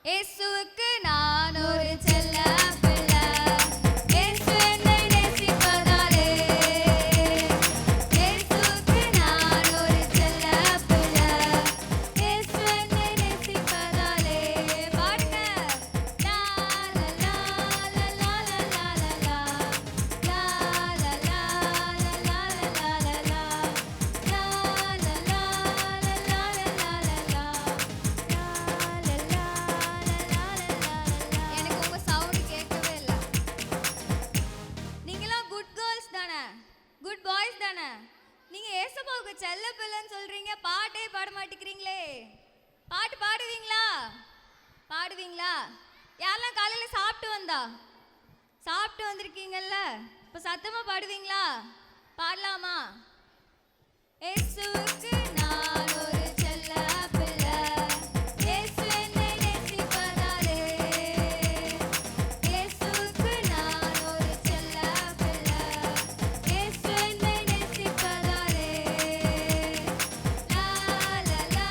இயேசுவுக்கு நான் ஒரு செல்ல பிள்ளை. இயேசு என்னை நேசிப்பதாலே. இயேசுவுக்கு நான் ஒரு செல்ல பிள்ளை. இயேசு என்னை நேசிப்பதாலே. பாடுங்க. லா லா லா லா லா லா லா லா. லா லா லா லா லா லா லா லா. லா லா லா லா லா லா லா லா. எனக்கு உங்க சவுண்ட் கேட்கவே இல்ல. நீங்களாம் குட் கேர்ள்ஸ் தானே, குட் பாய்ஸ் தானே. நீங்க ஏசப்பாவுக்கு செல்ல பிள்ளைன்னு சொல்றீங்க, பாட்டே பாட மாட்டேங்கிறீங்களே. பாட்டு பாடுவீங்களா? பாடுவீங்களா? யாரெல்லாம் காலையில சாப்பிட்டு வந்திருக்கீங்கல்ல, இப்போ சத்தமா பாடுவீங்களா? பாடலாமா? இயேசுவுக்கு நான் ஒரு செல்ல பிள்ளை. இயேசு என்னை நேசிப்பதாலே. இயேசுவுக்கு நான் ஒரு செல்ல பிள்ளை. இயேசு என்னை நேசிப்பதாலே. லா லா லா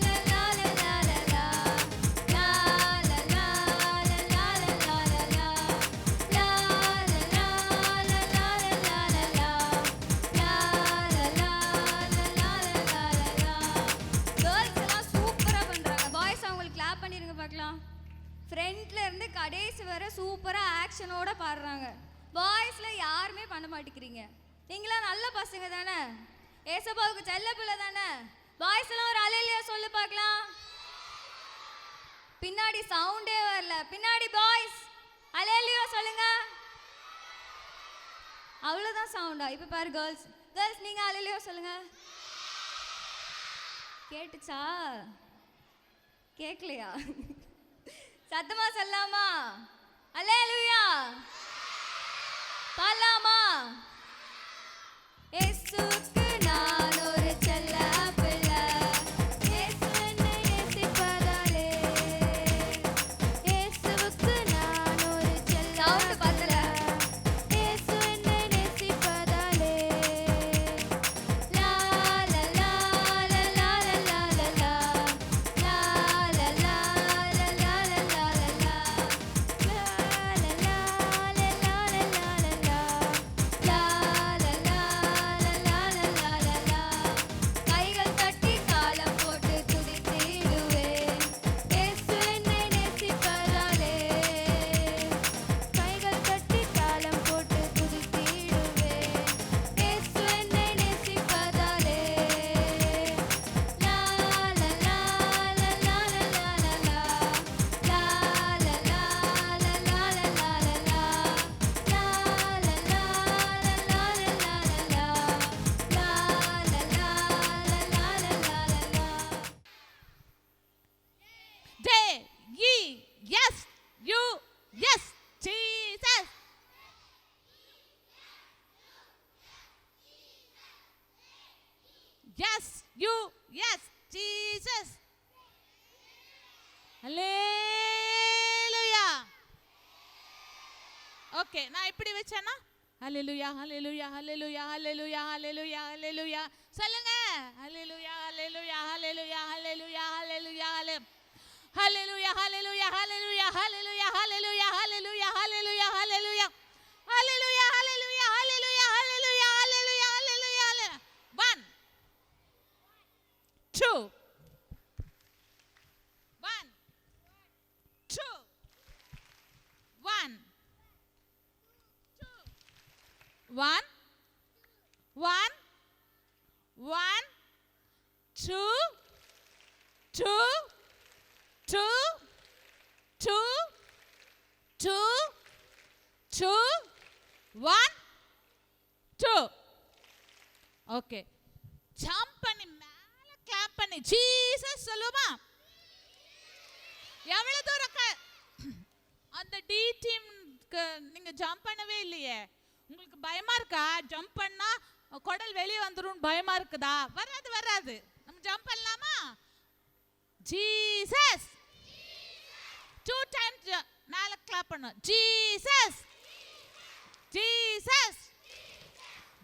லா லா லா லா லா. லா லா லா லா லா லா லா லா. லா லா லா லா லா லா லா லா. கேர்ள்ஸ் எல்லாம் சூப்பரா பண்றாங்க. பாய்ஸ் அவங்களுக்கு கிளாப் பண்ணிருங்க பார்க்கலாம். ஃப்ரண்ட்ல இருந்து கடைசி வரை சூப்பரா ஆக்ஷனோட பாடுறாங்க. பாய்ஸ்ல யாருமே பண்ண மாட்டேங்கிறீங்க. நீங்களாம் நல்ல பசங்க தானே, ஏசப்பாவுக்கு செல்ல பிள்ளை தானே. பாய்ஸ் எல்லாம் ஒரு அலையிலையா சொல்லு பார்க்கலாம். பின்னாடி சவுண்டே வரல. பின்னாடி பாய்ஸ் அலையிலையா சொல்லுங்க. அவ்வளோதான் சவுண்டா? இப்போ பாரு கேர்ள்ஸ், கேர்ள்ஸ் நீங்கள் அலையிலையோ சொல்லுங்க. கேட்டுச்சா? கேட்கலையா? சத்தமா சொல்லாமா? அல்லேலூயா பாடலாமா? இயேசுவுக்கு நான் ஒரு செல்ல பிள்ளை. இயேசு என்னை நேசிப்பதாலே. இயேசுவுக்கு நான் ஒரு செல்ல சவுண்ட் பத்தல. இயேசு என்னை நேசிப்பதாலே. லா லா லா லா லா லா லா லா. லா லா லா லா லா லா லா லா. லா லா லா லா லா லா லா லா. லா லா லா லா லா லா லா. கைகள் தட்டி தாளம் போட்டு துதித்திடுவேன். இயேசு என்னை நேசிப்பதாலே. கைகள் தட்டி தாளம் போட்டு துதித்திடுவேன். இயேசு என்னை நேசிப்பதாலே. லா லா லா லா லா லா லா லா. லா லா லா லா லா லா லா லா. லா லா லா லா லா லா லா லா. Day, ye, yes, you, yes, Jesus. Yes, you, yes, Jesus. Hallelujah. Okay, நான் இப்படி வச்சேனா ஹalleluya hallelujah hallelujah hallelujah hallelujah hallelujah சொல்லுங்க. hallelujah hallelujah hallelujah hallelujah hallelujah hallelujah hallelujah hallelujah hallelujah hallelujah hallelujah hallelujah hallelujah hallelujah hallelujah hallelujah hallelujah hallelujah hallelujah. 1 2 1 2 1 1 1 1 2 2 2 2 2 2 1 2. Okay, jump பண்ணி மேல clap பண்ணி Jesus சொல்லுமா? எவ்வளவு தூரம் அந்த டி டீம்க்கு நீங்க ஜம்ப் பண்ணவே இல்லையே. உங்களுக்கு பயமா இருக்கா? ஜம்ப் பண்ணா குடல் வெளியே வந்துரும் பயமா இருக்குதா? வராது வராது. நம்ம ஜம்ப் பண்ணலாமா? ஜீசஸ் 2 டைம்ஸ் மேல கிளாப் பண்ணு. Jesus Jesus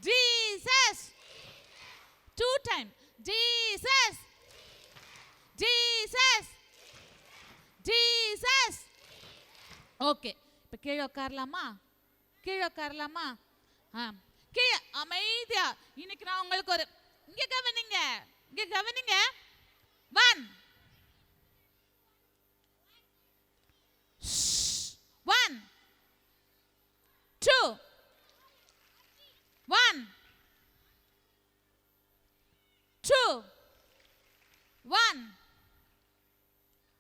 Jesus 2 time. Jesus Jesus Jesus okay, இப்போ கீழே உட்காரலாமா? கீழே உட்காரலாமா? கீழே அமைதியா. இன்னைக்கு நான் உங்களுக்கு ஒரு இங்க கவனிங்க, இங்க கவனிங்க. 1 1 2 1 2 1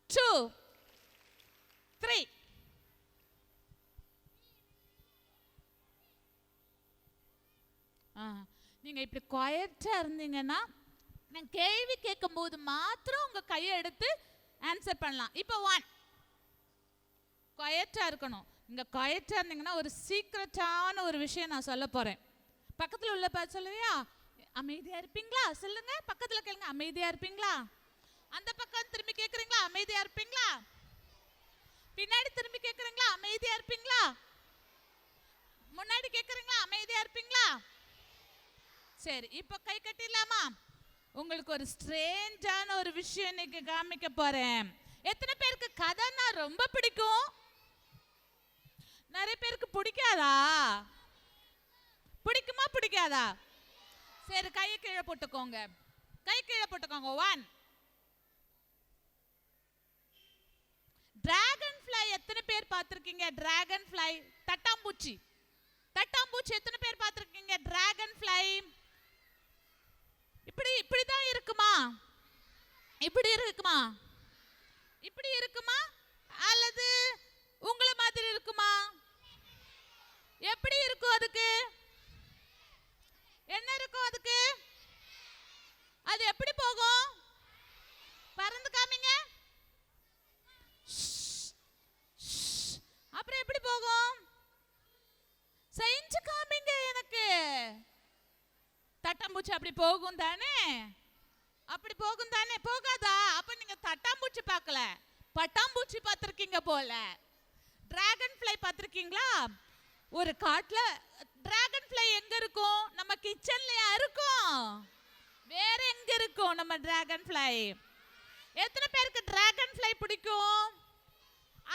2 3. நீங்க இப்படி குவைட்டா இருந்தீங்கன்னா நான் கேள்வி கேட்கும் போது மாத்திரம் உங்க கையை எடுத்து ஆன்சர் பண்ணலாம். இப்போ 1 குவைட்டா இருக்கணும். இங்க குவைட்டா இருந்தீங்கன்னா ஒரு சீக்ரெட்டான ஒரு விஷயம் நான் சொல்ல போறேன். பக்கத்துல உள்ள பார்த்து சொல்லுவியா? அமைதியா இருப்பீங்களா? சொல்லுங்க. பக்கத்துல கேளுங்க, அமைதியா இருப்பீங்களா? அந்த பக்கம் திரும்பி கேக்குறீங்களா? அமைதியா இருப்பீங்களா? பின்னாடி திரும்பி கேக்குறீங்களா? அமைதியா இருப்பீங்களா? முன்னாடி கேக்குறீங்களா? அமைதியா இருப்பீங்களா? சரி, இப்போ கை கட்டிடலாமா? உங்களுக்கு ஒரு ஸ்ட்ரேஞ்சான ஒரு விஷயம் இன்னைக்கு காமிக்க போறேன். எத்தனை பேருக்கு கதைன்னா ரொம்ப பிடிக்கும்? நிறைய பேருக்கு பிடிக்காதா? பிடிக்குமா பிடிக்காதா? சரி, கையை கீழே போட்டுக்கோங்க. கை கீழே போட்டுக்கோங்க. 1 டிராகன் ஃப்ளை எத்தனை பேர் பார்த்திருக்கீங்க? Dragon fly, தட்டாம்பூச்சி. தட்டாம்பூச்சி எத்தனை பேர் பார்த்திருக்கீங்க? டிராகன் ஃப்ளை இப்படி தான் இருக்குமா? இப்படி இருக்குமா? இப்படி இருக்குமா அல்லது உங்கள மாதிரி இருக்குமா? எப்படி இருக்கும்? அதுக்கு என்ன இருக்கும்? அதுக்கு அது எப்படி போகும்? பறந்து காமிங்க. அப்புறம் எப்படி போகும்? செஞ்சு காமிங்க எனக்கு. தட்டாம்பூச்சி அப்படி போகும் தானே? அப்படி போகும் தானே? போகாதா? அப்ப நீங்க தட்டாம்பூச்சி பார்க்கல, பட்டாம்பூச்சி பார்த்திருக்கீங்க போல. டிராகன் ஃப்ளை பார்த்திருக்கீங்களா? ஒரு காட்டுல டிராகன் ஃப்ளை எங்க இருக்கும்? நம்ம கிச்சன்லயா இருக்கும்? வேற எங்க இருக்கும் நம்ம டிராகன் ஃப்ளை? எத்தனை பேருக்கு டிராகன் ஃப்ளை பிடிக்கும்?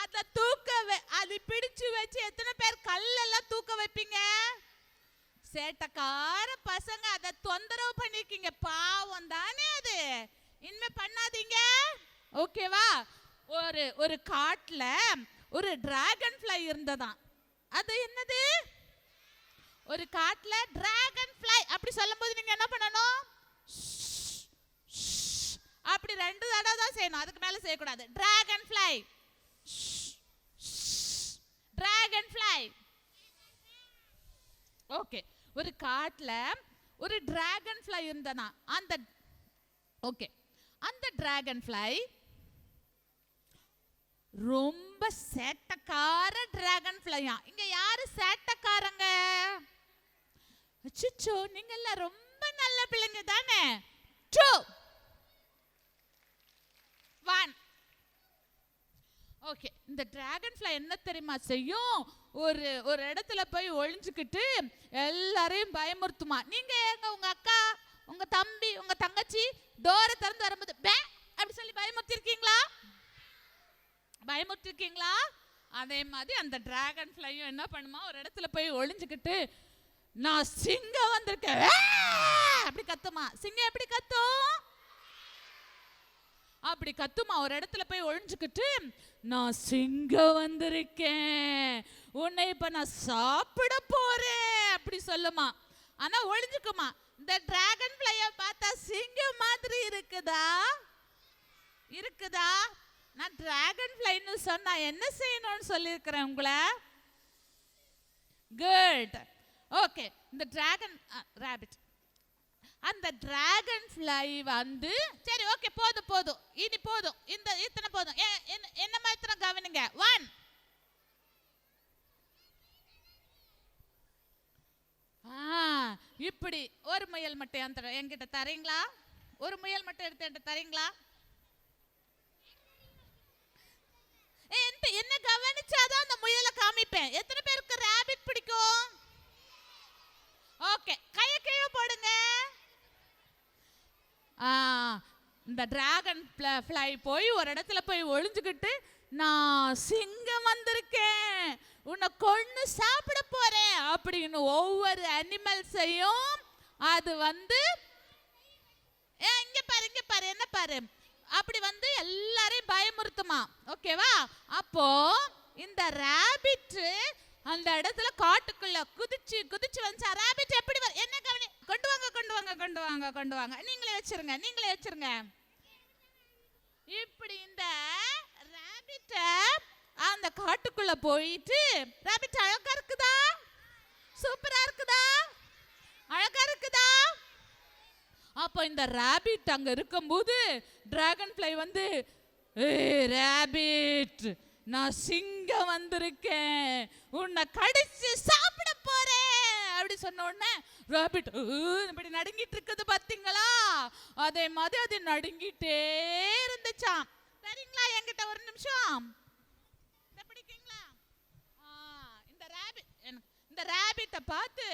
அதை அது பிடிச்சு வச்சு எத்தனை பேர் கல்லெல்லாம் தூக்க வைப்பீங்க? சேட்டக்கார பசங்க அதை தொந்தரவு பண்ணிருக்கீங்க. பாவம் தானே அது. இனிமே பண்ணாதீங்க, ஓகேவா? ஒரு காட்டுல ஒரு டிராகன் ஃப்ளை இருந்ததாம். அது என்னது? ஒரு காட்டுல டிராகன் ஃப்ளை. அப்படி சொல்லும்போது நீங்க என்ன பண்ணணும்? அப்படி 2 தடவை தான் செய்யணும், அதுக்கு மேல செய்யக்கூடாது. Dragon fly, dragon fly. Okay, ஒரு காட்டுல ஒரு டிராகன் ஃப்ளை இருந்தனா. அந்த டிராகன் ஃப்ளை ரொம்ப சேட்டக்கார டிராகன் ஃப்ளையா. இங்க யாரு சேட்டக்காரங்க? அச்சச்சோ, நீங்க எல்லாம் ரொம்ப நல்ல பிள்ளைங்க தானே. 2 1. ஓகே, இந்த டிராகன் ஃப்ளை என்ன தெரியுமா செய்யும்? ஒரு இடத்துல போய் ஒளிஞ்சுக்கிட்டு எல்லாரையும் பயமுறுத்துமா. நீங்க உங்க அக்கா, உங்க தம்பி, உங்க தங்கச்சி டோரை திறந்து வரும்போது பே அப்படி சொல்லி பயமுறுத்திருக்கீங்களா? பயமுறுத்திருக்கீங்களா? அதே மாதிரி அந்த டிராகன் ஃப்ளையும் என்ன பண்ணுமா? ஒரு இடத்துல போய் ஒளிஞ்சுக்கிட்டு நான் சிங்கம் வந்திருக்கேன் அப்படி கத்துமா. சிங்கம் எப்படி கத்தும்? அப்படி கத்துமா. ஒரு இடத்துல போய் ஒளிஞ்சுக்கிட்டு நான் சிங்கம் வந்திருக்கேன், உன்னை இப்ப நான் சாப்பிட போறேன் அப்படி சொல்லுமா. ஆனா ஒளிஞ்சுக்குமா. இந்த டிராகன் ஃப்ளைய பார்த்தா சிங்கம் மாதிரி இருக்குதா? இருக்குதா? நான் டிராகன் ஃப்ளைன்னு சொன்னா என்ன செய்யணும்னு சொல்லியிருக்கிறேன் உங்களை. குட். ஓகே, இந்த டிராகன் ராபிட், அந்த டிராகன் ஃப்ளை வந்து சரி ஓகே போதும் இனி போதும், இந்த இத்தனை போதும். என்ன மாதிரி கவனிங்க. 1 இப்படி ஒரு முயல் மட்டும் என்கிட்ட தரீங்களா? ஒரு முயல் மட்டும் எடுத்து என்கிட்ட தரீங்களா? என்ன கவனிச்சாதான் அந்த முயலை காமிப்பேன். எத்தனை பேருக்கு ராபிட் பிடிக்கும்? ஓகே, கையை கீழே போடுங்க. இந்த டிராகன் ஃப்ளை போய் ஒரு இடத்துல போய் ஒளிஞ்சுக்கிட்டு நான் சிங்கம் வந்திருக்கேன், உன்னை கொன்னு சாப்பிட போறேன் அப்படின்னு ஒவ்வொரு அனிமல்ஸையும் அது வந்து இங்க பாரு இங்க பாரு என்ன பாரு அப்படி வந்து எல்லாரையும் பயமுறுத்துமா. ஓகேவா? அப்போ இந்த ராபிட் அந்த இடத்துல காட்டுக்குள்ள குதிச்சு குதிச்சு வந்துச்சா. ராபிட் எப்படி என்ன கவனி, கொண்டு வாங்க கொண்டு வாங்க கொண்டு வாங்க கொண்டு வாங்க, நீங்களே வச்சிருங்க நீங்களே வச்சிருங்க. இப்படி இந்த ராபிட்ட அந்த காட்டுக்குள்ள போயிட்டு, ராபிட் அழகா இருக்குதா, சூப்பரா இருக்குதா, அழகா இருக்குதா. அப்போ இந்த ராபிட் அங்க இருக்கும்போது டிராகன் ஃப்ளை வந்து, ஏய் ராபிட், நான் சிங்கம் வந்திருக்கேன், உன்னை கடிச்சு சாப்பிட போறேன் அப்படி சொன்ன உடனே ராபிட் இப்படி நடுங்கிட்டு இருக்குது பாத்தீங்களா. அதே மாதிரி அது நடுங்கிட்டே இருந்துச்சாம். சரிங்களா, என்கிட்ட ஒரு நிமிஷம் பிடிக்கீங்களா? இந்த ராபிட்டை பார்த்து,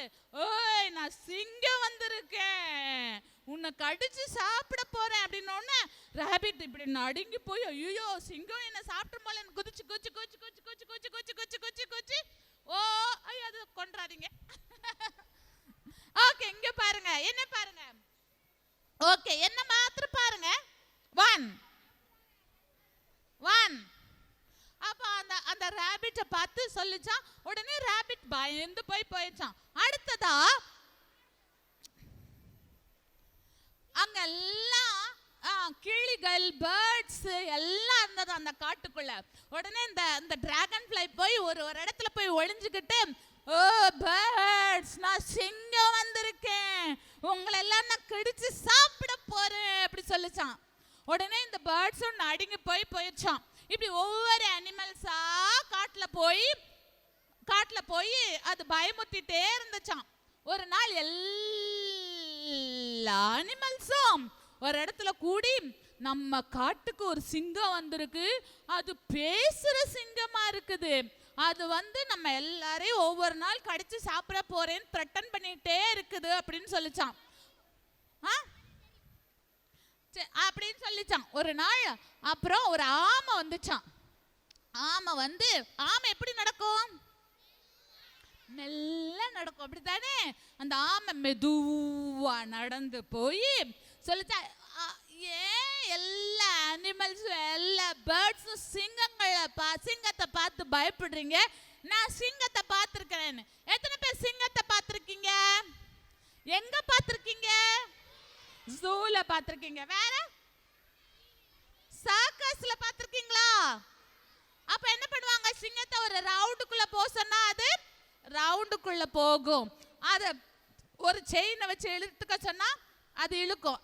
ஓய் நான் சிங்கம் வந்திருக்கேன், உன்னை கடிச்சு சாப்பிட போறேன் அப்படின்னோடனே ராபிட் இப்படி நடுங்கி போய், ஐயோ சிங்கம் என்ன சாப்பிட்டு போல குதிச்சு குச்சி குச்சி குச்சி குச்சி குச்சி குச்சி குச்சி குச்சி குச்சி, ஓ ஐயோ அது கொன்றாதீங்க. ஓகே, இங்க பாருங்க என்ன பாருங்க. ஓகே, என்ன மாத்திரம் பாருங்க. 1 1 அப்ப அந்த ராபிட்ட பார்த்து சொல்லிச்சான். உடனே ராபிட் பயந்து போயிடுச்சான். அடுத்ததா அங்க எல்லாம் கிளிகள் பேர்ட்ஸ் எல்லாம் இருந்தது அந்த காட்டுக்குள்ள. உடனே இந்த டிராகன் ஃப்ளை போய் ஒரு இடத்துல போய் ஒளிஞ்சுக்கிட்டு, ஓ பேர்ட்ஸ், நான் சிங்கம் வந்திருக்கேன், உங்களை எல்லாம் நான் கடிச்சு சாப்பிட போறேன் அப்படி சொல்லிச்சான். உடனே இந்த பேர்ட்ஸும் நடுங்கி போயிடுச்சான். இப்படி ஒவ்வொரு அனிமல்ஸா காட்டுல போய் அது பயமுத்திட்டே இருந்துச்சான். ஒரு நாள் எல்லா அனிமல்ஸும் ஒரு இடத்துல கூடி, நம்ம காட்டுக்கு ஒரு சிங்கம் வந்திருக்கு, அது பேசுற சிங்கமா இருக்குது, அது வந்து நம்ம எல்லாரையும் ஒவ்வொரு நாள் கடிச்சு சாப்பிட போறேன்னு த்ரெட்டன் பண்ணிட்டே இருக்குது அப்படின்னு சொல்லிச்சான். அப்படின்னு சொல்லிச்சான். ஒரு நாள் அப்புறம் ஒரு ஆமை வந்துச்சான். ஆமை எப்படி நடக்கும்? மெல்ல நடக்கும், அப்படித்தானே? அந்த ஆமை மெதுவா நடந்து போய் சொல்லிச்சா, ஏன் எல்லா அனிமல்ஸும் எல்லா பேர்ட்ஸும் சிங்கத்தை பார்த்து பயப்படுறீங்க? நான் சிங்கத்தை பார்த்துருக்கிறேன். எத்தனை பேர் சிங்கத்தை பார்த்துருக்கீங்க? எங்க பார்த்துருக்கீங்க? ஜூல பார்த்துருக்கீங்க. வேற சர்க்கஸ்ல பார்த்துருக்கீங்களா? அப்ப என்ன பண்ணுவாங்க? சிங்கத்தை ஒரு ரவுண்டுக்குள்ள போக சொன்னா அது ரவுண்டுக்குள்ள போகும். அத ஒரு செயினை வச்சு இழுத்துக்க சொன்னா அது இழுக்கும்.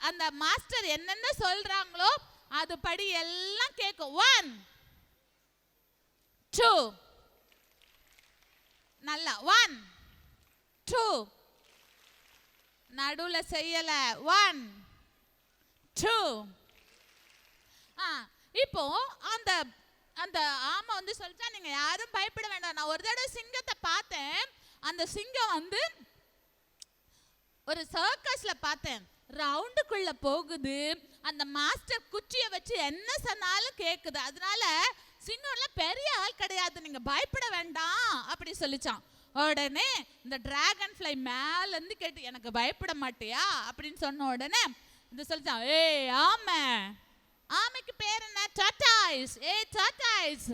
அந்த மாஸ்டர் என்னென்ன சொல்றாங்களோ அது படி எல்லாம் கேட்கும். 1 2 நல்லா 1 2 நடுவுல செய்யல 1 2. இப்போ அந்த ஆமை வந்து சொல்லிச்சா, நீங்க யாரும் பயப்பட வேண்டாம், நான் ஒரு தடவை சிங்கத்தை பார்த்தேன், அந்த சிங்கம் வந்து ஒரு சர்க்கஸ்ல பார்த்தேன், ரவுண்டுக்குள்ள போகுது, அந்த மாஸ்டர் குச்சியை வச்சு என்ன சொன்னாலும் கேக்குது, அதனால சிங்கம்ல பெரிய ஆள் கிடையாது, நீங்க பயப்பட வேண்டாம் அப்படி சொல்லிச்சான். உடனே இந்த டிராகன் ஃப்ளை மேல இருந்து கேட்டு, எனக்கு பயப்பட மாட்டியா அப்படின்னு சொன்ன உடனே இந்த சொல்லிச்சான், ஏய் ஆமைக்கு பேர் என்ன? டாட்டாய்ஸ். ஏய் டாட்டாய்ஸ்,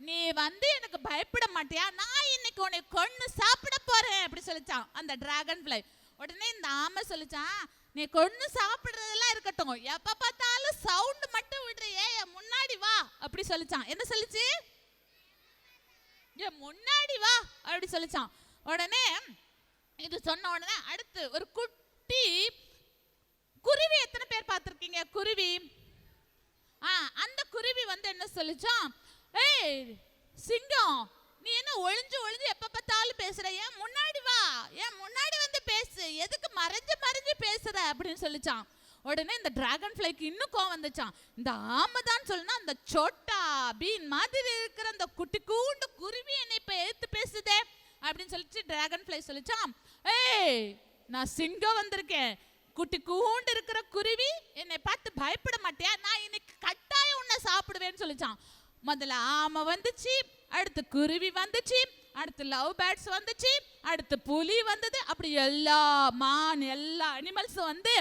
நீ வந்து எனக்கு பயப்பட மாட்டியா? நான் இன்னைக்கு உன்னை கொன்னு சாப்பிட போறேன் அப்படி சொல்லிச்சான் அந்த டிராகன் ஃப்ளை. உடனே இந்த ஆமை சொல்லிச்சான், நீ கொன்னு சாப்பிடுறதெல்லாம் இருக்கட்டும், எப்ப பார்த்தாலும் சவுண்ட் மட்டும் விடுறியே, முன்னாடி வா அப்படி சொல்லிச்சான். என்ன சொல்லிச்சு? முன்னாடி வா அப்படி சொல்லிச்சான். உடனே இது சொன்ன உடனே அடுத்து ஒரு குட்டி குருவி. எத்தனை பேர் பார்த்திருக்கீங்க குருவி? அந்த குருவி வந்து என்ன சொல்லிச்சான், ஏய் சிங்கம், நீ என்ன ஒளிஞ்சு ஒளிஞ்சு எப்ப பார்த்தாலும் பேசுற, ஏன் முன்னாடி வா, ஏன் முன்னாடி வந்து பேசு, எதுக்கு மறைஞ்சு மறைஞ்சு பேசுற அப்படின்னு சொல்லிச்சான். உடனே இந்த டிராகன் ஃப்ளைக்கு இன்னும் கோவம் வந்துச்சான். இந்த ஆமை தான் சொல்லுனா, அந்த சோட்டா பீன் மாதிரி இருக்கிற அந்த குட்டி கூண்டு குருவி என்னை இப்ப எடுத்து பேசுதே அப்படின்னு சொல்லிச்சு. டிராகன் ஃப்ளை சொல்லிச்சான், ஏய் நான் சிங்கம் வந்திருக்கேன், குட்டி கூண்டு இருக்கிற குருவி என்னை பார்த்து பயப்பட மாட்டியா, நான் இன்னைக்கு கட்டாயம் உன்னை சாப்பிடுவேன்னு சொல்லிச்சான். முதல்ல ஆமை வந்துச்சு, அடுத்து குருவி வந்துச்சு, அடுத்து லவ் பேர்ட்ஸ் வந்துச்சு, அடுத்து புலி வந்தது. அப்படி எல்லா மான் எல்லா அனிமல்ஸும் வந்து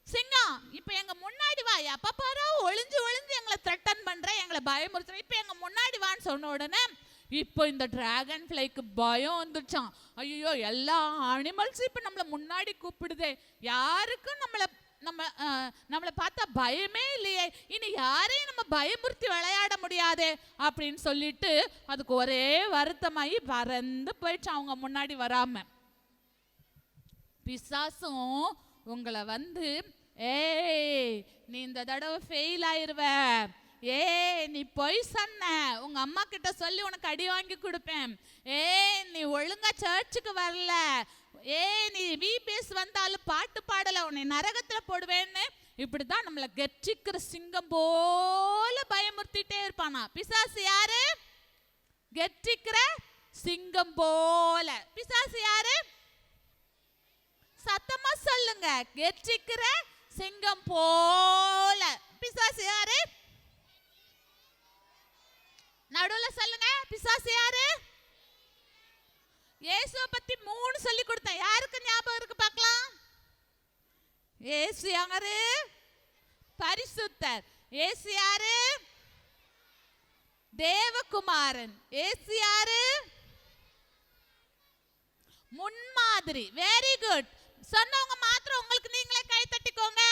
சிங்கம் இப்போ எங்க முன்னாடி வா, எப்ப பாரு ஒளிஞ்சு ஒளிஞ்சு எங்களை த்ரெட்டன் பண்ற, எங்களை பயமுறுத்துற, இப்போ எங்க முன்னாடி வான்னு சொன்ன உடனே இப்போ இந்த டிராகன் ஃப்ளைக்கு பயம் வந்துச்சான். ஐயோ எல்லா அனிமல்ஸும் இப்போ நம்மளை முன்னாடி கூப்பிடுதே, யாருக்கும் நம்மளை பார்த்தா பயமே இல்லையே, இனி யாரையும் நம்ம பயமுறுத்தி விளையாட முடியாதே அப்படின்னு சொல்லிட்டு அதுக்கு ஒரே வருத்தமாயி பறந்து போயிடுச்சு அவங்க முன்னாடி வராம. பிசாசும் உங்களை வந்து ஏய் நீ இந்த தடவை ஃபெயில் ஆயிருவ, நீ பொய் சொன்ன, உங்க அம்மா கிட்ட சொல்லி உனக்கு அடி வாங்கி கொடுப்பேன், நீ ஒழுங்கா சர்ச்சுக்கு வரல, நீ விபிஎஸ் வந்தாலும் பாட்டு பாடல, உன்னை நரகத்துல போடுவேன்னு இப்படிதான் நம்மளை கெச்சிக்கிற சிங்கம் போல பயமுறுத்திட்டே இருப்பானா பிசாசு. யாரு? கெச்சிக்கிற சிங்கம் போல. பிசாசு யாரு? சத்தமா சொல்லுங்க. கெச்சிக்கிற சிங்கம் போல. பிசாசு யாரு? நடுவுல சொல்லுங்க. பிசாசு யாரு? இயேசுவை பத்தி 3 சொல்லி கொடுத்தேன். யாருக்கு ஞாபகம் இருக்கு பார்க்கலாம்? இயேசு யாரு? பரிசுத்தர். இயேசு யாரு? தேவகுமாரன். இயேசு யாரு? முன்மாதிரி. Very good. சொன்னவங்க மாத்திரம் உங்களுக்கு நீங்களே கை தட்டிக்கோங்க.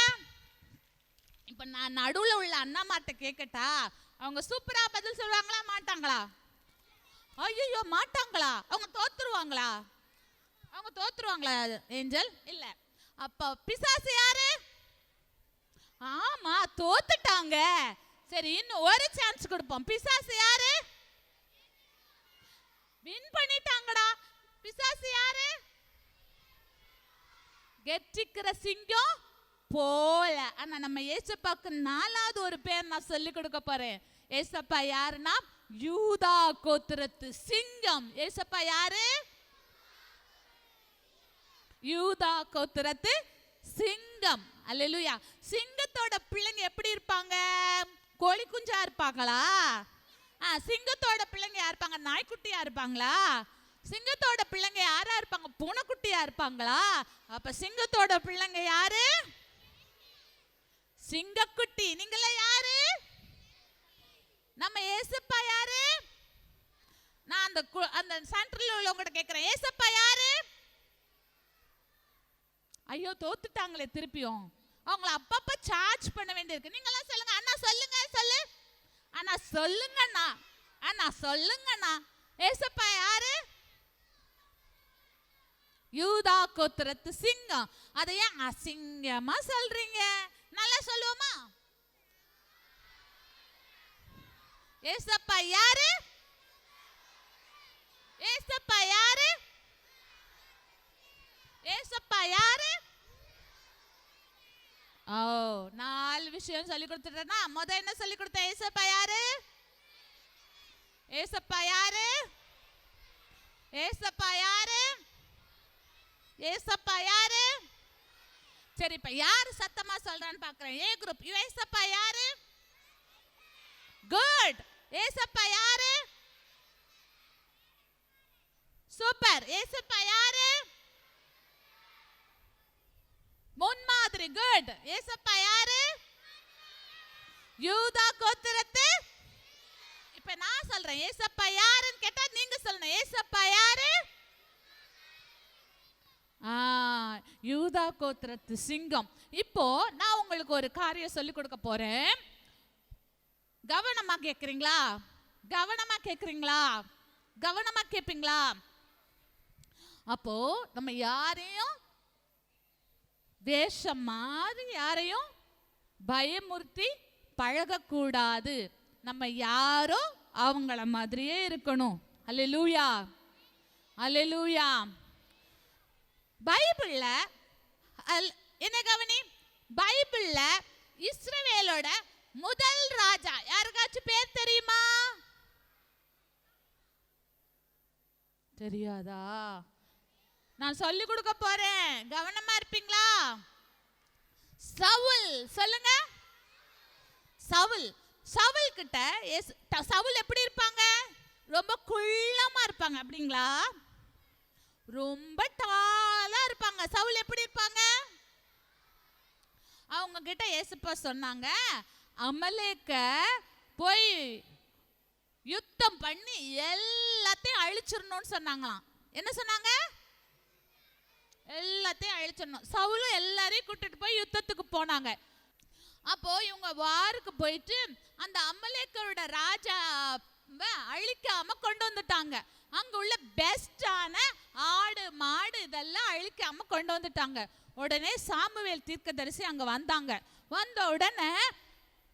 இப்ப நான் நடுவுல உள்ள அண்ணாமாட்ட கேட்கட்டா, அவங்க சூப்பரா பதில் சொல்லுவாங்களா மாட்டாங்களா? ஐயோ மாட்டாங்களா? அவங்க தோத்துருவாங்களா? அவங்க தோத்துருவாங்களா ஏஞ்சல்? இல்ல. அப்ப பிசாசு யாரு? ஆமா தோத்துட்டாங்க. சரி இன்னும் ஒரு சான்ஸ் கொடுப்போம். பிசாசு யாரு? வின் பண்ணிட்டாங்கடா. பிசாசு யாரு? கெச்சிக்கிற சிங்கம் போல. ஆனா நம்ம ஏசப்பாக்கு 4வது ஒரு பேர் நான் சொல்லி கொடுக்க போறேன். ஏசப்பா யாருன்னா யூதா கோத்திரத்து சிங்கம். ஏசப்பா யாரு? யூதா கோத்திரத்து சிங்கம். அல்லேலூயா. சிங்கத்தோட பிள்ளைங்க எப்படி இருப்பாங்க? கோழி குஞ்சா இருப்பாங்களா? சிங்கத்தோட பிள்ளைங்க யார் இருப்பாங்க? நாய்க்குட்டியா இருப்பாங்களா? சிங்கத்தோட பிள்ளைங்க யாரா இருப்பாங்க? பூனைக்குட்டியா இருப்பாங்களா? அப்ப சிங்கத்தோட பிள்ளைங்க யாரு? சிங்கக்குட்டி. நீங்கள யாரு? நம்ம ஏசப்பா யாரு? நான் அந்த சென்டர்ல உள்ளவங்க கேக்குறேன். ஏசப்பா யாரு? ஐயோ தோத்துட்டாங்களே திருப்பியும். அவங்கள அப்பப்ப சார்ஜ் பண்ண வேண்டியிருக்கு. நீங்க எல்லாம் சொல்லுங்க. அண்ணா சொல்லுங்க. சொல்லு அண்ணா. சொல்லுங்கண்ணா. அண்ணா சொல்லுங்கண்ணா. ஏசப்பா யாரு? யூதா கோத்திரத்து சிங்கம். அதை ஏன் அசிங்கமா சொல்றீங்க? நல்லா சொல்லுவோமா? ஏசப்பா யாரு? ஏசப்பா யாரு? ஏசப்பா யாரு? 4 விஷயம் சொல்லி கொடுத்துட்டேன்னா முதல்ல என்ன சொல்லி கொடுத்தேன்? ஏசப்பா யாரு? ஏசப்பா யாரு? ஏசப்பா யாரு? ஏசப்பா யாரு? சரி இப்ப யாரு சத்தமா சொல்றான்னு பாக்குறேன். ஏ குரூப். ஏசப்பா யாரு? குட். ஏசப்பா யாரு? சூப்பர். ஏசப்பா யாரு? முன்மாதிரி. குட். ஏசப்பா யாரு? யூதா கோத்திரத்து. இப்ப நான் சொல்றேன் ஏசப்பா யாருன்னு கேட்டா நீங்க சொல்லணும். ஏசப்பா யாரு? யூதா கோத்திரத்து சிங்கம். இப்போ நான் உங்களுக்கு ஒரு காரியம் சொல்லி கொடுக்க போறேன். கவனமா கேக்குறீங்களா? கவனமா கேக்குறீங்களா? கவனமா கேப்பீங்களா? அப்போ நம்ம யாரையும் வேஷம் மாதிரி யாரையும் பயமுறுத்தி பழகக்கூடாது. நம்ம யாரோ அவங்கள மாதிரியே இருக்கணும். அல்லேலூயா. அல்லேலூயா. பைபிள்ல என்ன கவனி? பைபிள்ல இஸ்ரவேலோட முதல் ராஜா யாருக்காச்சும் பேர் தெரியுமா? தெரியாதா? நான் சொல்லி கொடுக்க போறேன். கவனமா இருப்பீங்களா? சவுல். சொல்லுங்க. சவுல். சவுல் கிட்ட சவுல் எப்படி இருப்பாங்க? ரொம்ப குள்ளமா இருப்பாங்க. அப்படிங்களா? ரொம்ப டாலா இருப்பாங்க. சவுல் எப்படி இருப்பாங்க? அவங்க கிட்ட ஏசப்பா சொன்னாங்க, அமலேக்க போய் யுத்தம் பண்ணி எல்லாத்தையும் அழிச்சிடணும்னு சொன்னாங்களாம். என்ன சொன்னாங்க? எல்லாத்தையும் அழிச்சிடணும். சவுலும் எல்லாரையும் கூட்டிட்டு போய் யுத்தத்துக்கு போனாங்க. அப்போ இவங்க வாருக்கு போயிட்டு அந்த அமலேக்கரோட ராஜா அழிக்காம கொண்டு வந்துட்டாங்க. அங்க உள்ள பெஸ்டான ஆடு மாடு இதெல்லாம் அழிக்காம கொண்டு வந்துட்டாங்க. உடனே சாமுவேல் தீர்க்கதரிசி அங்க வந்தாங்க. வந்த உடனே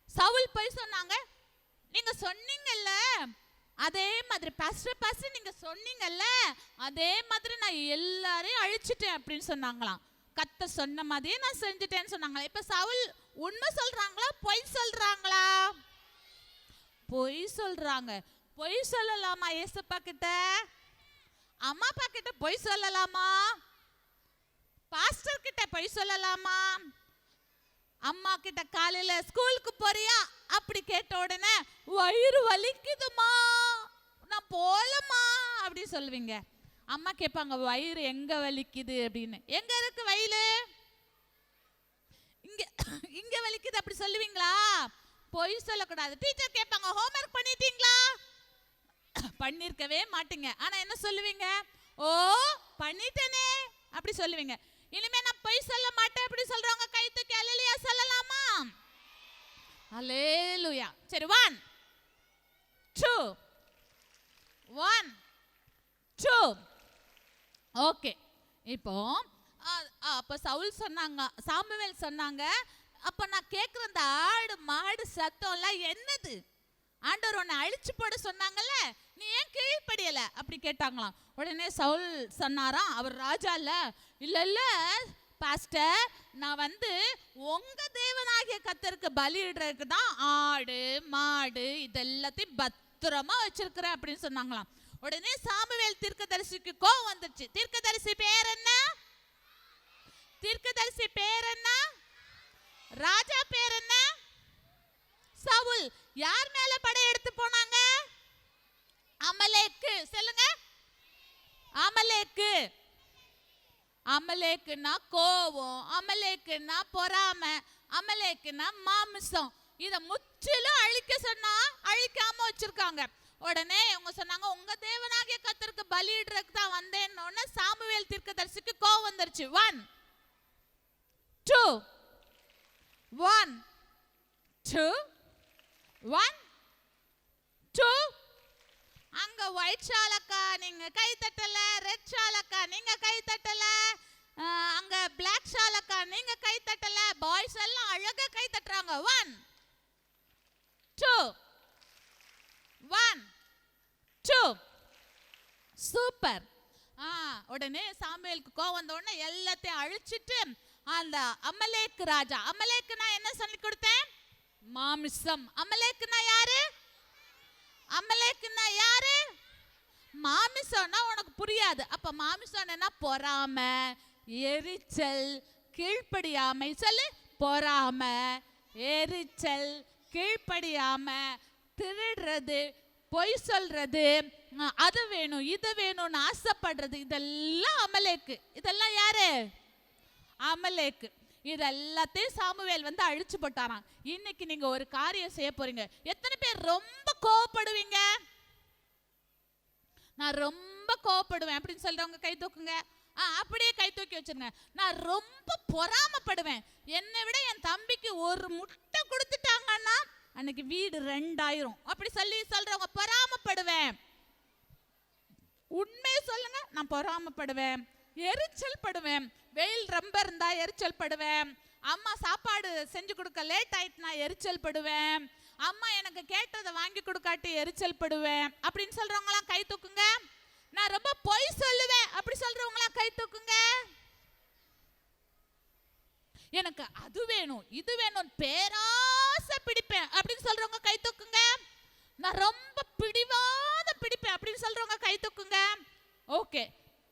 சவுல் போய் சொன்னாங்க, நீங்க சொன்னீங்கல்ல அதே மாதிரி பாஸ்டர் நீங்க சொன்னீங்கல்ல அதே மாதிரி நான் எல்லாரையும் அழிச்சிட்டேன் அப்படின்னு சொன்னாங்களாம். கத்த சொன்ன மாதிரியே நான் செஞ்சுட்டேன்னு சொன்னாங்களா. இப்ப சவுல் உண்மை சொல்றாங்களா பொய் சொல்றாங்களா? பொய் சொல்றாங்க. பொய் சொல்லலாமா? ஏசப்பா கிட்ட அம்மா அப்பா கிட்ட பொய் சொல்லலாமா? பாஸ்டர் கிட்ட பொய் சொல்லலாமா? அம்மா கிட்ட காலையில ஸ்கூலுக்கு போறியா அப்படி கேட்ட உடனே வயிறு வலிக்குதுமா நான் போலமா அப்படி சொல்லுவீங்க. அம்மா கேட்பாங்க வயிறு எங்க வலிக்குது அப்படின்னு. எங்க இருக்கு வயிறு? இங்க இங்க வலிக்குது அப்படி சொல்லுவீங்களா? பொய் சொல்லக்கூடாது. டீச்சர் கேட்பாங்க ஹோம்வொர்க் பண்ணிட்டீங்களா? பண்ணிருக்கவே மாட்டீங்க. ஆனா என்ன சொல்லுவீங்க? ஓ பண்ணிட்டேனே அப்படி சொல்லுவீங்க. இனிமே நான் பொய் சொல்ல மாட்டேன் அப்படி சொல்றவங்க கை தூக்கி அல்லேலூயா சொல்லலாமா? அல்லேலூயா. சரி 1 2 1 2 ஓகே. இப்போ அப்ப சவுல் சொன்னாங்க, சாமுவேல் சொன்னாங்க, அப்ப நான் கேட்கிற அந்த ஆடு மாடு சத்தம் எல்லாம் என்னது? ஆண்டவர் உன்னை அழிச்சு போட சொன்னாங்கல்ல, நீ ஏன் கீழ்ப்படியல அப்படி கேட்டாங்களாம். உடனே சவுல் சொன்னாராம், அவர் ராஜா இல்ல, இல்ல பாஸ்டர் நான் உங்க தேவனாகிய கர்த்தருக்கு பலியிடுறதுக்கு தான் ஆடு மாடு இதெல்லாத்தையும் பத்திரமா வச்சிருக்கிறேன் அப்படின்னு சொன்னாங்களாம். உடனே சாமுவேல் தீர்க்கதரிசிக்கு கோவம் வந்துச்சு. தீர்க்கதரிசி பேர் என்ன? தீர்க்கதரிசி பேர் என்ன? ராஜா பேர் என்ன? சவுல். யார் மேல படை எடுத்து போனாங்க? அமலேக்கு. சொல்லுங்க. அமலேக்கு. அமலேக்குனா கோவம், அமலேக்குனா பொறாமை, அமலேக்குனா மாமிசம். இத முற்றிலும் அழிக்க சொன்னா அழிக்காம வச்சிருக்காங்க. உடனே இவங்க சொன்னாங்க உங்க தேவனாகிய கர்த்தருக்கு பலியிடுறதுக்கு தான் வந்தேன்னு சாமுவேல் தீர்க்கதரிசிக்கு கோவம் வந்துருச்சு. 1 2 1 2 1 2 அங்க ஒயிட் ஷாலக்கா நீங்க கை தட்டல, ரெட் ஷாலக்கா நீங்க கை தட்டல, அங்க பிளாக் ஷாலக்கா நீங்க கை தட்டல, பாய்ஸ் எல்லாம் அழகா கை தட்டுறாங்க. 1 2 1 2 சூப்பர். உடனே சாமுவேலுக்கு கோவம் வந்த உடனே எல்லாத்தையும் அழிச்சிட்டு அந்த அமலேக்கு ராஜா, அமலேக்குனா என்ன சொல்லி கொடுத்தேன்? மாமிசம். அமலேக்குனா யாரு? அமலேக்குனா யாரு? மாமிசம்னா உனக்கு புரியாது. அப்ப மாமிசம் என்ன? பொறாமை, எரிச்சல், கீழ்ப்படியாமை. சொல்லு. பொறாமை, எரிச்சல், கீழ்ப்படியாமை, திருடுறது, பொய் சொல்றது, அது வேணும் இது வேணும்னு ஆசைப்படுறது, இதெல்லாம் அமலேக்கு. இதெல்லாம் யாரு? அமலேக்கு. இதெல்லாத்தையும் சாமுவேல் அழிச்சு போட்டாராம். இன்னைக்கு நீங்க ஒரு காரியம் செய்ய போறீங்க. எத்தனை பேர் ரொம்ப கோவப்படுவீங்க? நான் ரொம்ப கோவப்படுவேன் அப்படின்னு சொல்றவங்க கை தூக்குங்க. அப்படியே கை தூக்கி வச்சிருங்க. நான் ரொம்ப பொறாமப்படுவேன். என்னை விட என் தம்பிக்கு ஒரு முட்டை கொடுத்துட்டாங்கன்னா அன்னைக்கு வீடு 2000 அப்படி சொல்றவங்க பொறாமப்படுவேன். உண்மையை சொல்லுங்க. நான் பொறாமப்படுவேன், எரிச்சல் படுவேன். வெயில் ரொம்ப இருந்தா எரிச்சல் படுவேன். அம்மா சாப்பாடு செஞ்சு கொடுக்க லேட் ஆயிட்டுனா எரிச்சல் படுவேன். அம்மா எனக்கு கேட்டதை வாங்கி கொடுக்காட்டி எரிச்சல் படுவேன் அப்படின்னு சொல்றவங்களாம் கை தூக்குங்க. நான் ரொம்ப பொய் சொல்லுவேன் அப்படி சொல்றவங்களாம் கை தூக்குங்க. எனக்கு அது வேணும் இது வேணும் பேராசை பிடிப்பேன் அப்படின்னு சொல்றவங்க கை தூக்குங்க. நான் ரொம்ப பிடிவாத பிடிப்பேன் அப்படின்னு சொல்றவங்க கை தூக்குங்க. ஓகே,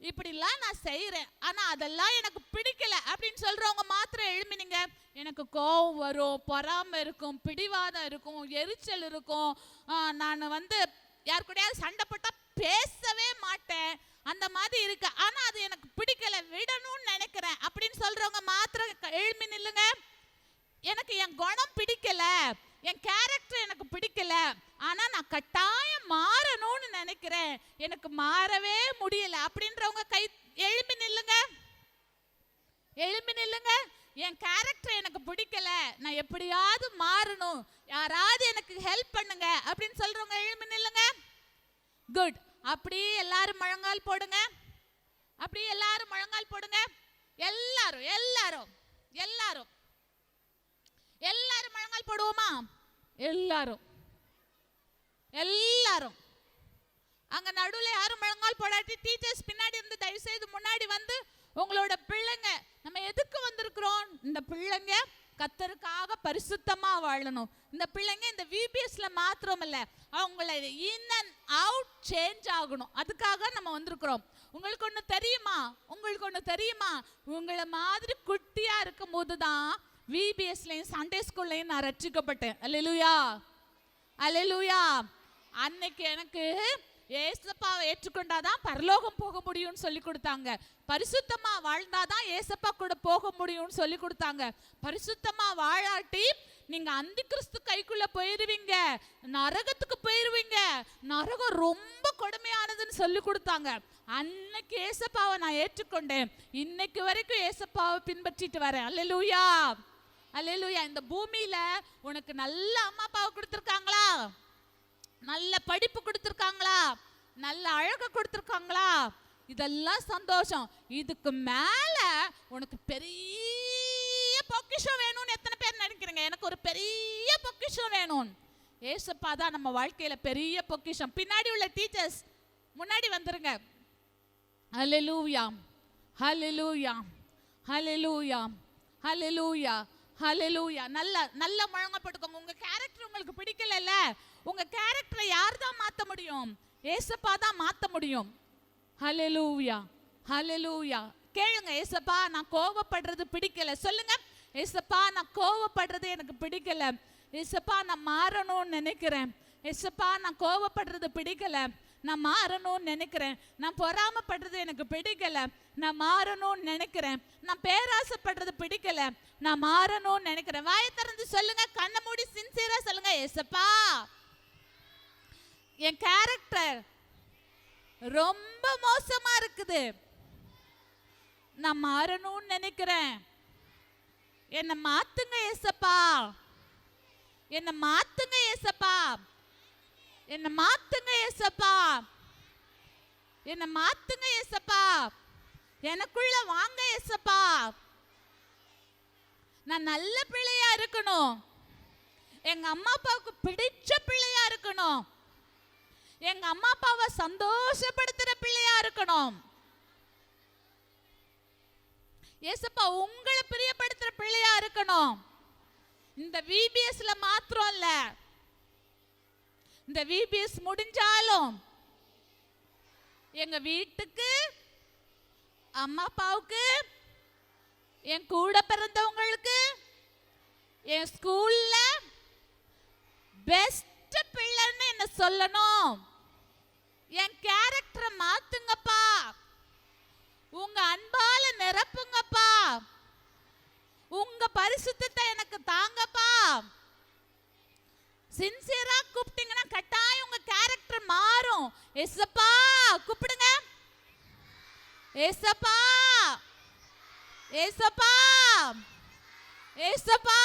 இப்படிலாம் நான் செய்யறேன், ஆனா அதெல்லாம் எனக்கு பிடிக்கல அப்படின்னு சொல்றவங்க மாத்திரம் எழுமினீங்க. எனக்கு கோபம் வரும், பொறாமை இருக்கும், பிடிவாதம் இருக்கும், எரிச்சல் இருக்கும், நான் யார் கூடயாவது சண்டை போட்டா பேசவே மாட்டேன், அந்த மாதிரி இருக்கு, ஆனா அது எனக்கு பிடிக்கல, விடணும்னு நினைக்கிறேன் அப்படின்னு சொல்றவங்க மாத்திரம் எழுமி நில்லுங்க. எனக்கு என் குணம் பிடிக்கல, என் கேரக்டர் எனக்கு பிடிக்கல, ஆனா நான் கட்டாயம் மாறணும்னு நினைக்கிறேன், எனக்கு மாறவே முடியல அப்படின்றவங்க கை எழும்பி நில்லுங்க. எழும்பி நில்லுங்க. என் கேரக்டர் எனக்கு பிடிக்கல, நான் எப்படியாவது மாறணும், யாராவது எனக்கு ஹெல்ப் பண்ணுங்க அப்படின்னு சொல்றவங்க எழும்பி நில்லுங்க. குட். அப்படியே எல்லாரும் முழங்கால் போடுங்க. அப்படியே எல்லாரும் முழங்கால் போடுங்க. எல்லாரும் எல்லாரும் எல்லாரும் எல்லாரும் முழங்கால் போடுவோமா? எல்லாரும் எல்லாரும். அங்க நடுவுல யாரும் முழங்கால் போடாட்டி டீச்சர்ஸ் பின்னாடி இருந்து தயவு செய்து முன்னாடி வந்து உங்களோட பிள்ளைங்க, நம்ம எதுக்கு வந்திருக்கிறோம்? இந்த பிள்ளைங்க கர்த்தருக்காக பரிசுத்தமா வாழணும். இந்த பிள்ளைங்க இந்த விபிஎஸ்ல மாத்திரம் இல்ல, அவங்கள இன் அண்ட் அவுட் சேஞ்ச் ஆகணும். அதுக்காக நம்ம வந்திருக்கிறோம். உங்களுக்கு ஒண்ணு தெரியுமா? உங்களுக்கு ஒண்ணு தெரியுமா? உங்களை மாதிரி குட்டியா இருக்கும் போதுதான் விபிஎஸ்லயும் சண்டே ஸ்கூல்லையும் நான் ரட்சிக்கப்பட்டேன். அல்லேலூயா, அல்லேலூயா. அன்னைக்கு எனக்கு ஏசப்பாவை ஏற்றுக்கொண்டாதான் பரலோகம் போக முடியும்னு சொல்லி கொடுத்தாங்க. பரிசுத்தமா வாழ்ந்தாதான் ஏசப்பா கூட போக முடியும்னு சொல்லி கொடுத்தாங்க. பரிசுத்தமா வாழாட்டி நீங்க அந்தி கிறிஸ்து கைக்குள்ள போயிருவீங்க, நரகத்துக்கு போயிருவீங்க, நரகம் ரொம்ப கொடுமையானதுன்னு சொல்லி கொடுத்தாங்க. அன்னைக்கு ஏசப்பாவை நான் ஏற்றுக்கொண்டேன். இன்னைக்கு வரைக்கும் ஏசப்பாவை பின்பற்றிட்டு வரேன். அல்லேலூயா, அல்லேலூயா. இந்த பூமியில உனக்கு நல்ல அம்மா அப்பாவை கொடுத்துருக்காங்களா? நல்ல படிப்பு கொடுத்துருக்காங்களா? நல்ல அழகு கொடுத்துருக்காங்களா? இதெல்லாம் சந்தோஷம். இதுக்கு மேல உனக்கு பெரிய பொக்கிஷம் வேணும்னு எத்தனை பேர் நினைக்கிறீங்க? எனக்கு ஒரு பெரிய பொக்கிஷம் வேணும். ஏசப்பா தான் நம்ம வாழ்க்கையில பெரிய பொக்கிஷம். பின்னாடி உள்ள டீச்சர்ஸ் முன்னாடி வந்துருங்க. ஹல்லேலூயா, ஹல்லேலூயா, ஹல்லேலூயா, ஹல்லேலூயா, ஹல்லேலூயா. நல்ல நல்ல முழங்க போட்டுக்கோங்க. உங்க கேரக்டர் உங்களுக்கு பிடிக்கலல்ல, உங்க கேரக்டரை யார் தான் மாத்த முடியும்? ஏசப்பா தான் மாத்த முடியும். ஹல்லேலூயா, ஹல்லேலூயா. கேளுங்க, ஏசப்பா நான் கோவப்படுறது பிடிக்கல. சொல்லுங்க, ஏசப்பா நான் கோவப்படுறது எனக்கு பிடிக்கல. ஏசப்பா நான் மாறணும்னு நினைக்கிறேன். ஏசப்பா நான் கோவப்படுறது பிடிக்கல, நான் மாறணும்னு நினைக்கிறேன். நான் பொறாமப்படுறது எனக்கு பிடிக்கல, நான் மாறணும்னு நினைக்கிறேன். நான் பேராசைப்படுறது பிடிக்கல, நான் மாறணும்னு நினைக்கிறேன். வாயை திறந்து சொல்லுங்க, கண்ணை மூடி சின்சியரா சொல்லுங்க, ஏசப்பா என் கேரக்டர் ரொம்ப மோசமா இருக்குது, நான் மாறணும்னு நினைக்கிறேன். என்னை மாத்துங்க ஏசப்பா, என்னை மாத்துங்க ஏசப்பா, என்னை மாத்துங்க ஏசப்பா, என்னை மாத்துங்க ஏசப்பா, எனக்குள்ள வாங்க ஏசப்பா. நான் நல்ல பிள்ளையா இருக்கணும், எங்க அம்மா அப்பாவுக்கு பிடிச்ச பிள்ளையா இருக்கணும், எங்க அம்மா அப்பாவை சந்தோஷப்படுத்துற பிள்ளையா இருக்கணும். ஏசப்பா உங்களை பிரியப்படுத்துற பிள்ளையா இருக்கணும். இந்த விபிஎஸ்ல மாத்திரம் இல்ல, இந்த விபிஎஸ் முடிஞ்சாலும் எங்க வீட்டுக்கு, அம்மா அப்பாவுக்கு, என் கூட பிறந்தவங்களுக்கு, என் ஸ்கூல்ல பெஸ்ட் பிள்ளைன்னு என்ன சொல்லணும். என் கேரக்டரை மாத்துங்கப்பா, உங்க அன்பால நிரப்புங்கப்பா, உங்க பரிசுத்தத்தை எனக்கு தாங்கப்பா. சின்சியரா கூப்பிட்டீங்கன்னா கட்டாயம் உங்க கேரக்டர் மாறும். ஏசப்பா கூப்பிடுங்க, ஏசப்பா, ஏசப்பா, ஏசப்பா,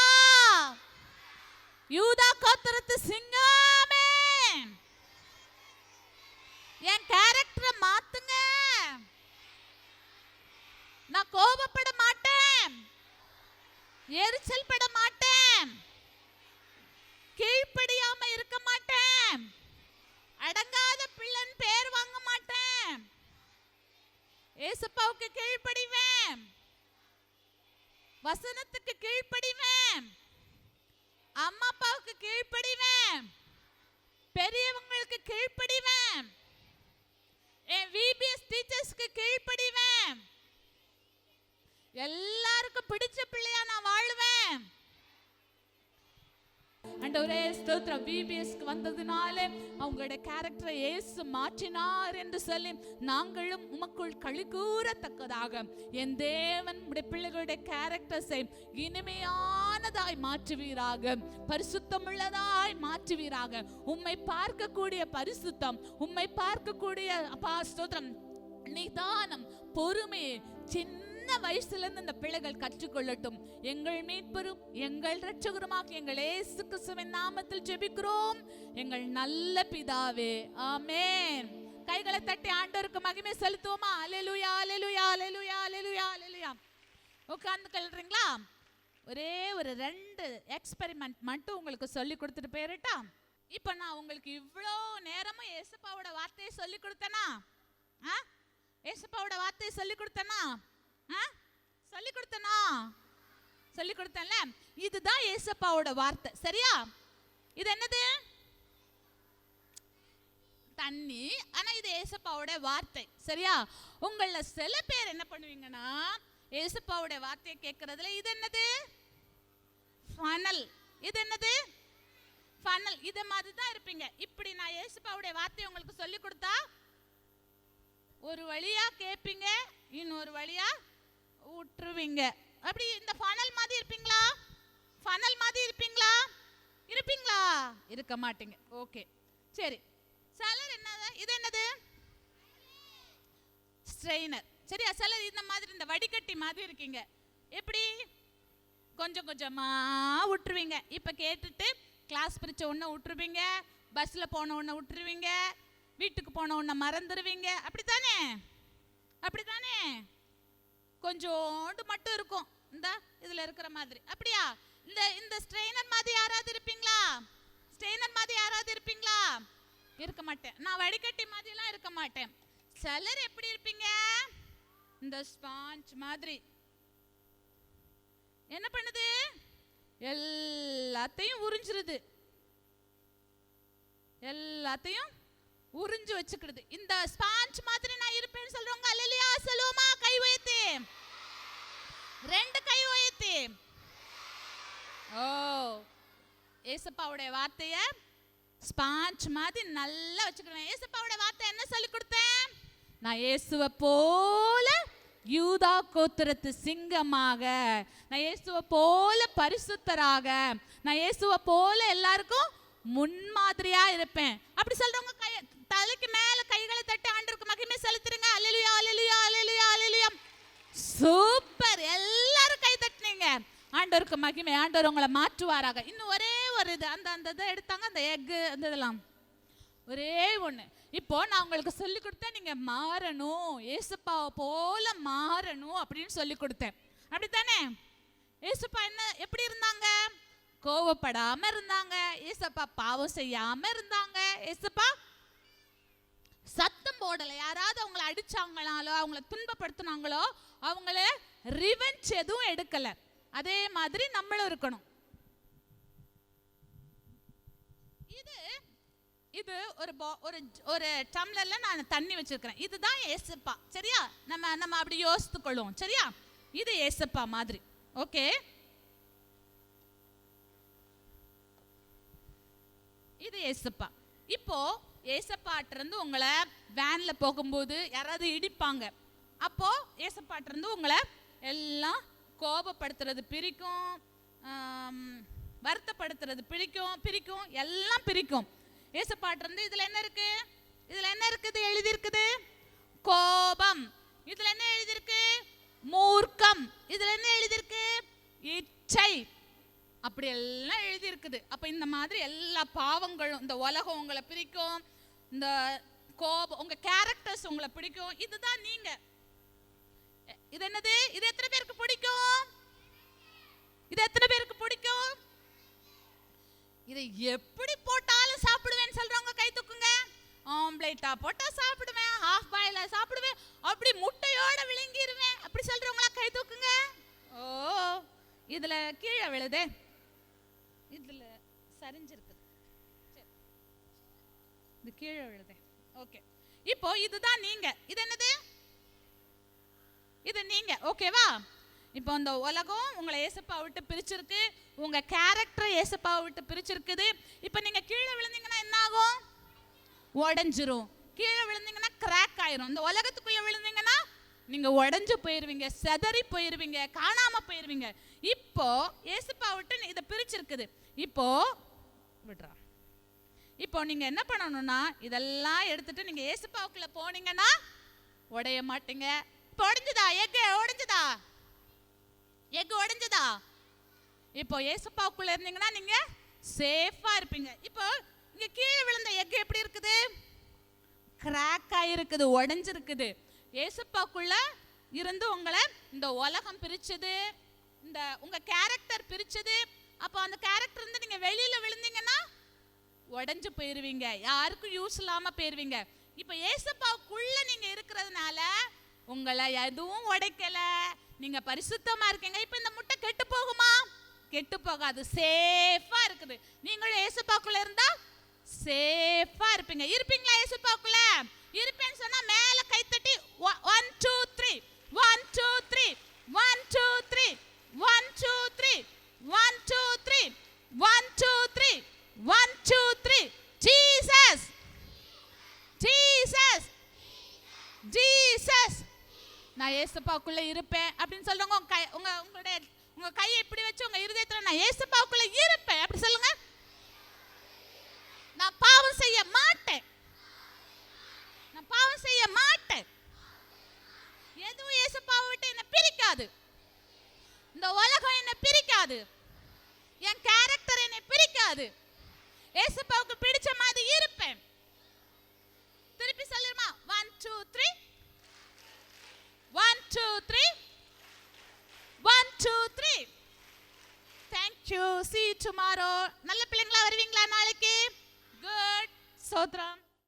யூதா கோத்திரத்து சிங்கமே என் கேரக்டரை மாத்துங்க. நான் கோபப்பட மாட்டேன், எரிச்சல் பட மாட்டேன், கீழ்ப்படியாம இருக்க மாட்டேன், அடங்காத பிள்ளைன்னு பேர் வாங்க மாட்டேன். ஏசப்பாவுக்கு கீழ்ப்படிவேன், வசனத்துக்கு கீழ்ப்படிவேன், அம்மா அப்பாவுக்கு கீழ்ப்படிவேன், பெரியவங்களுக்கு கீழ்ப்படிவேன், என் விபிஎஸ் டீச்சர்ஸ்க்கு கீழ்ப்படிவேன், எல்லாருக்கும் பிடிச்ச பிள்ளையா நான் வாழுவேன். ஆண்டவரே ஸ்தோத்திரம். விபிஎஸ்க்கு வந்ததுனாலே அவங்களுடைய கேரக்டரை இயேசு மாற்றினார் என்று சொல்லி நாங்களும் உமக்குள் களி கூறத்தக்கதாக என் தேவன் உடைய பிள்ளைகளுடைய கேரக்டர்ஸை இனிமையானதாய் மாற்றுவீராக, பரிசுத்தமுள்ளதாய் மாற்றுவீராக. உம்மை பார்க்கக்கூடிய பரிசுத்தம், உம்மை பார்க்கக்கூடிய அப்பா ஸ்தோத்திரம் நிதானம், பொறுமை சின்ன வயசுல இருந்து இந்த பிள்ளைகள் கற்றுக்கொள்ளட்டும். எங்கள் மீட்பரும் எங்கள் இரட்சகருமாகிய எங்கள் இயேசு கிறிஸ்துவின் நாமத்தில் ஜெபிக்கிறோம் எங்கள் நல்ல பிதாவே, ஆமென். கைகளை தட்டி ஆண்டவருக்கு மகிமை செலுத்துவோமா? அல்லேலூயா அல்லேலூயா அல்லேலூயா அல்லேலூயா அல்லேலூயா. உட்கார்ந்து கொள்றீங்களா? ஒரே ஒரு 2 எக்ஸ்பெரிமெண்ட் மட்டும் உங்களுக்கு சொல்லி கொடுத்துட்டு போயிரட்டா? இப்போ நான் உங்களுக்கு இவ்வளோ நேரமும் ஏசப்பாவோட வார்த்தையை சொல்லி கொடுத்தேனா? ஏசப்பாவோட வார்த்தையை சொல்லி கொடுத்தேனா? சொல்லி கொடுத்தேன்ல. இதுதான் ஏசப்பாவோட வார்த்தை, சரியா? இது என்னது? தண்ணி. ஆனா இது ஏசப்பாவோட வார்த்தை, சரியா? உங்கள சில பேர் என்ன பண்ணுவீங்கன்னா ஏசப்பாவோட வார்த்தையை கேட்கறதுல இது என்னது? ஃபனல். இது என்னது? ஃபனல். இது மாதிரி தான் இருப்பீங்க. இப்படி நான் ஏசப்பாவோட வார்த்தையை உங்களுக்கு சொல்லி கொடுத்தா ஒரு வழியா கேட்பீங்க, இன்னொரு வழியா விட்டுருவீங்க. அப்படி இந்த ஃபனல் மாதிரி இருப்பீங்களா? ஃபனல் மாதிரி இருப்பீங்களா? இருப்பீங்களா? இருக்க மாட்டீங்க. ஓகே, சரி. சிலர் என்னது? இது என்னது? ஸ்ட்ரெயினர், சரியா? சிலர் இந்த மாதிரி இந்த வடிகட்டி மாதிரி இருக்கீங்க. எப்படி? கொஞ்சம் கொஞ்சமா விட்டுருவீங்க. இப்ப கேட்டுட்டு கிளாஸ் பிரிச்ச உடனே விட்டுருவீங்க, பஸ்ல போன உடனே விட்டுருவீங்க, வீட்டுக்கு போன உடனே மறந்துடுவீங்க. அப்படித்தானே? அப்படித்தானே? கொஞ்சோண்டு மட்டும் இருக்கும் இந்த இதுல இருக்கிற மாதிரி. அப்படியா? இந்த ஸ்ட்ரெயினர் மாதிரி யாராவது இருப்பீங்களா? ஸ்ட்ரெயினர் மாதிரி யாராவது இருப்பீங்களா? இருக்க மாட்டேன். நான் வடிகட்டி மாதிரிலாம் இருக்க மாட்டேன். சிலர் எப்படி இருப்பீங்க? இந்த ஸ்பாஞ்ச் மாதிரி. என்ன பண்ணுது? எல்லாத்தையும் உறிஞ்சிருது, எல்லாத்தையும் உறிஞ்சு வச்சுக்கிறது. இந்த ஸ்பாஞ்ச் மாதிரி நான் இருப்பேன்னு சொல்றவங்க அல்லேலூயா சொல்லுவோமா? கை உயர்த்தி, 2 கை உயர்த்தி. ஓ, ஏசப்பாவுடைய வார்த்தைய ஸ்பாஞ்ச் மாதிரி நல்லா வச்சுக்கிறேன். ஏசப்பாவுடைய வார்த்தை என்ன சொல்லி கொடுத்தேன்? நான் இயேசுவை போல யூதா கோத்திரத்து சிங்கமாக, நான் இயேசுவை போல பரிசுத்தராக, நான் இயேசுவை போல எல்லாருக்கும் முன்மாதிரியா இருப்பேன். அப்படி சொல்றவங்க தலைக்கு மேல கைகளை தட்டி ஆண்டவருக்கு மகிமை செலுத்துறீங்க. அல்லேலூயா அல்லேலூயா அல்லேலூயா அல்லேலூயா. சூப்பர், எல்லாரும் கை தட்டினீங்க. ஆண்டவருக்கு மகிமை. ஆண்டவர் உங்களை மாற்றுவாராக. இன்னும் ஒரே ஒரு இது, அந்த இதை எடுத்தாங்க, அந்த எக்கு அந்த இதெல்லாம் ஒரே ஒன்று. இப்போ நான் உங்களுக்கு சொல்லி கொடுத்தேன், நீங்க மாறணும், ஏசப்பாவை போல மாறணும் அப்படின்னு சொல்லி கொடுத்தேன். அப்படித்தானே? ஏசப்பா என்ன எப்படி இருந்தாங்க? கோவப்படாம இருந்தாங்க. ஏசப்பா பாவம் செய்யாம இருந்தாங்க. ஏசப்பா சத்தம் போடல. யாராவது அவங்களை அடிச்சாங்களாலோ அவங்கள துன்பப்படுத்தினாங்களோ அவங்கள ரிவெஞ்ச் எதுவும் எடுக்கல. அதே மாதிரி நம்மளும் இருக்கணும். இது இது ஒரு டம்ளர்ல நான் தண்ணி வச்சிருக்கிறேன். இதுதான் ஏசப்பா, சரியா? நம்ம அப்படி யோசித்து கொள்வோம், சரியா? இது ஏசப்பா மாதிரி. ஓகே, இது ஏசப்பா. இப்போ ஏசப்பாட்டிருந்து உங்களை வேன்ல போகும்போது யாராவது இடிப்பாங்க. அப்போ ஏசப்பாட்டிருந்து உங்களை எல்லாம் கோபப்படுத்துறது பிரிக்கும், வருத்தப்படுத்துறது பிரிக்கும், எல்லாம் பிரிக்கும். ஏசப்பாட்டிருந்து இதுல என்ன இருக்கு? இதுல என்ன இருக்குது? எழுதி இருக்குது கோபம். இதுல என்ன எழுதி இருக்கு? மூர்க்கம். இதுல என்ன எழுதி இருக்கு? இச்சை. அப்படி எல்லாம் எழுதி இருக்குது. அப்ப இந்த மாதிரி எல்லா பாவங்களும், இந்த உலகம் உங்களை பிரிக்கும், இந்த கோபம், உங்க கேரக்டர்ஸ் உங்களை பிடிக்கும். இதுதான் நீங்க. இது என்னது? இது எத்தனை பேருக்கு பிடிக்கும்? இது எத்தனை பேருக்கு பிடிக்கும்? இதை எப்படி போட்டாலும் சாப்பிடுவேன்னு சொல்றவங்க கை தூக்குங்க. ஆம்லேட்டா போட்டா சாப்பிடுவேன், ஹாஃப் பாயில சாப்பிடுவேன், அப்படி முட்டையோட விழுங்கிடுவேன் அப்படி சொல்றவங்களா கை தூக்குங்க. ஓ, இதுல கீழே விழுதே, இதுல சரிஞ்சிருக்கு, இது கீழே விழுதே. ஓகே, இப்போ இதுதான் நீங்க. இது என்னது? இது நீங்க. ஓகேவா? இப்போ இந்த உலகம் உங்களை ஏசப்பா விட்டு பிரிச்சிருக்கு, உங்க கேரக்டர் ஏசப்பா விட்டு பிரிச்சிருக்குது. இப்போ நீங்க கீழே விழுந்தீங்கன்னா என்ன ஆகும்? உடைஞ்சிரும். கீழே விழுந்தீங்கன்னா கிராக் ஆயிரும். இந்த உலகத்துக்குள்ள விழுந்தீங்கன்னா நீங்க உடைஞ்சு போயிருவீங்க, செதறி போயிருவீங்க, காணாம போயிருவீங்க. இப்போ ஏசப்பா விட்டு இதை பிரிச்சிருக்குது. இப்போ விடுறா. இப்போ நீங்க என்ன பண்ணணும்னா இதெல்லாம் எடுத்துட்டு நீங்க ஏசப்பாவுக்குள்ள போனீங்கன்னா உடைய மாட்டீங்க. இப்போ உடைஞ்சதா? எக்கு உடைஞ்சதா? எக்கு உடைஞ்சதா? இப்போ ஏசப்பாவுக்குள்ள இருந்தீங்கன்னா நீங்க சேஃபா இருப்பீங்க. இப்போ இங்க கீழே விழுந்த எக்கு எப்படி இருக்குது? கிராக் ஆயிருக்குது, உடைஞ்சிருக்குது. ஏசப்பாக்குள்ள இருந்து உங்களை இந்த உலகம் பிரிச்சது, இந்த உங்க கேரக்டர் பிரிச்சது. அப்போ அந்த கேரக்டர் இருந்து நீங்க வெளியில விழுந்தீங்கன்னா உடைஞ்சு போயிருவீங்க, யாருக்கும் யூஸ் இல்லாம போயிருவீங்க. இப்போ ஏசப்பாவுக்குள்ள நீங்க இருக்கிறதுனால உங்களை எதுவும் உடைக்கல, நீங்க பரிசுத்தமா இருக்கீங்க. இப்போ இந்த முட்டை கெட்டு போகுமா? கெட்டு போகாது, சேஃபா இருக்குது. நீங்களும் ஏசப்பாக்குள்ள இருந்தா சேஃபா இருப்பீங்க. இருப்பீங்களா? ஏசப்பாக்குள்ள இருப்பேன்னு சொன்னா மேல கை தட்டி 1 2 3 1 2 3 1 2 3 1 2 3 1 2 3 1 2 3 1 2 3 ஜீசஸ் ஜீசஸ் ஜீசஸ். நான் ஏசப்பாவுக்குள்ள இருப்பேன் அப்படின்னு சொல்றவங்க உங்க கையை இப்படி வச்சு உங்க இருதயத்துல நான் ஏசப்பாவுக்குள்ள இருப்பேன் அப்படி சொல்லுங்க. நான் பாவம் செய்ய மாட்டேன், நான் பாவம் செய்ய மாட்டேன். எதுவும் ஏசப்பாவை விட்டு என்ன பிரிக்காது, இந்த உலகம் என்ன பிரிக்காது, என் கேரக்டர் என்னை பிரிக்காது. ஏசப்பாவுக்கு பிடிச்ச மாதிரி இருப்பேன். திருப்பி சொல்லுமா? 1 2 3 1 2 3 1 2 3. Thank you. See you tomorrow. நல்ல பிள்ளைங்களா வருவீங்களா நாளைக்கு? Good. சோத்ரம்.